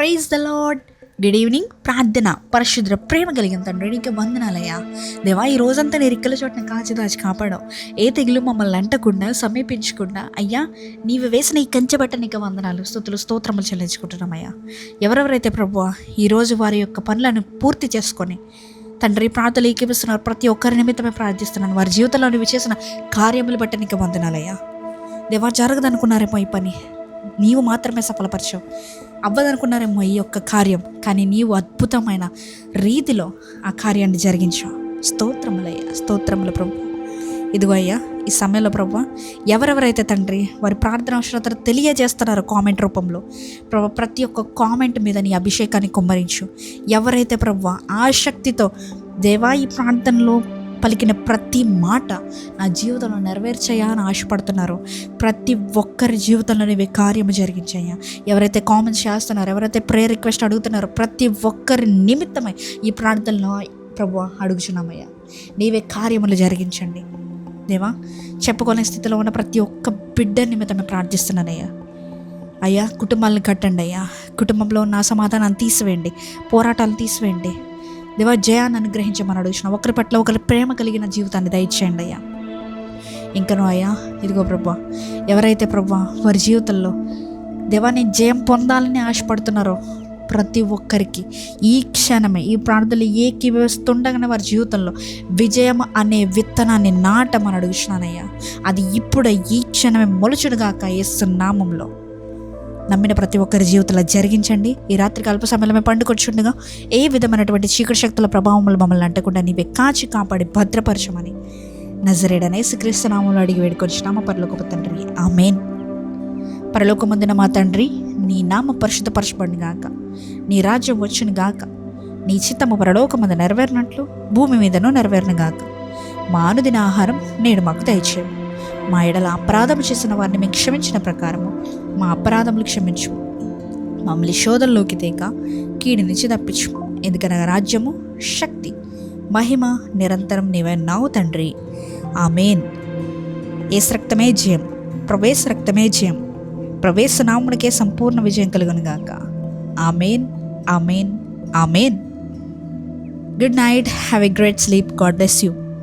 Praise the Lord. Good evening. ప్రార్థన. పరిశుద్ర ప్రేమ కలిగిన తండ్రి నీకు వందనాలయ్యా. దేవా, ఈ రోజంతా నీ రెక్కల చోటున కాచి దాచి కాపాడావు. ఏ తెగులు మమ్మల్ని అంటకుండా సమీపించకుండా అయ్యా నీవు వేసిన ఈ కంచె బట్ట నీకు వందనాలు, స్తుతులు, స్తోత్రములు చెల్లించుకుంటున్నామయ్యా. ఎవరెవరైతే ప్రభువా ఈరోజు వారి యొక్క పనులను పూర్తి చేసుకొని తండ్రి ప్రార్థనలు ఏకీపిస్తున్నారు, ప్రతి ఒక్కరి నిమిత్తమే ప్రార్థిస్తున్నాను. వారి జీవితంలో నువ్వు చేసిన కార్యములు బట్టి నీకు వందనాలయ్యా. దేవా, జరగదనుకున్నారేమో ఈ పని, నీవు మాత్రమే సఫలపరచావు. అవ్వదనుకున్నారేమో ఈ యొక్క కార్యం, కానీ నీవు అద్భుతమైన రీతిలో ఆ కార్యాన్ని జరిగించావు. స్తోత్రములయ్యా, స్తోత్రములు ప్రభు. ఇదిగో అయ్యా, ఈ సమయంలో ప్రభు ఎవరెవరైతే తండ్రి వారి ప్రార్థన అవసరతను తెలియజేస్తున్నారో కామెంట్ రూపంలో ప్రభు, ప్రతి ఒక్క కామెంట్ మీద నీ అభిషేకాన్ని కుమ్మరించు. ఎవరైతే ప్రభు ఆసక్తితో దేవా ఈ ప్రార్థనలో పలికిన ప్రతి మాట నా జీవితంలో నెరవేర్చయ్యా అని ఆశపడుతున్నారో ప్రతి ఒక్కరి జీవితంలో నీవే కార్యము జరిగించయ్యా. ఎవరైతే కామెంట్స్ చేస్తున్నారో, ఎవరైతే ప్రేయర్ రిక్వెస్ట్ అడుగుతున్నారో ప్రతి ఒక్కరి నిమిత్తమై ఈ ప్రార్థనలో ప్రభువా అడుగుచున్నామయ్యా. నీవే కార్యములు జరిగించండి దేవా. చెప్పుకోలేని స్థితిలో ఉన్న ప్రతి ఒక్క బిడ్డ నిమిత్తమే ప్రార్థిస్తున్నానయ్యా. అయ్యా, కుటుంబాలను కట్టండి అయ్యా. కుటుంబంలో ఉన్న అసమాధానాన్ని తీసివేయండి, పోరాటాలను తీసివేయండి దేవా. జయాన్ని అనుగ్రహించమని అడుగుతున్నాం. ఒకరి పట్ల ఒకరి ప్రేమ కలిగిన జీవితాన్ని దయచేయండి అయ్యా. ఇంకనూ అయ్యా ఇదిగో ప్రభా, ఎవరైతే ప్రభా వారి జీవితంలో దేవా నేను జయం పొందాలని ఆశపడుతున్నారో ప్రతి ఒక్కరికి ఈ క్షణమే ఈ ప్రార్థనలు ఏకీభవిస్తుండగానే వారి జీవితంలో విజయం అనే విత్తనాన్ని నాటమని అడుగుతున్నానయ్యా. అది ఇప్పుడు ఈ క్షణమే మొలుచుడుగాక యేసు నామములో. నమ్మిన ప్రతి ఒక్కరి జీవితంలో జరిగించండి. ఈ రాత్రికి అల్ప సమయంలో మేము పండుకొచ్చుండగా ఏ విధమైనటువంటి చీకటి శక్తుల ప్రభావములు మమ్మల్ని అంటకుండా నీవే కాచి కాపాడి భద్రపరచమని నజరేయుడైన యేసుక్రీస్తు నామములో అడిగి వేడుకొచ్చున్నాము పరలోకపు తండ్రి, ఆమేన్. పరలోకమందున మా తండ్రి, నీ నామ పరిశుద్ధపరచబడును గాక, నీ రాజ్యం వచ్చును గాక, నీ చిత్తము పరలోకమందు నెరవేరినట్లు భూమి మీదను నెరవేరును గాక. మా అనుదిన ఆహారం నేడు మాకు దయచేయము. మా ఎడల అపరాధము చేసిన వారిని మేము క్షమించిన ప్రకారము మా అపరాధములు క్షమించు. మమ్మల్ని శోధనలోకి తేక కీడు నుంచి తప్పించు. ఎందుకనగా రాజ్యము, శక్తి, మహిమ నిరంతరం నీవే నావు తండ్రి, ఆమేన్. యేసు రక్తమే జయం, ప్రవేశ రక్తమే జయం, ప్రవేశ నామునికే సంపూర్ణ విజయం కలుగును గాక. Amen, amen, amen. Good night. Have a great sleep. God bless you.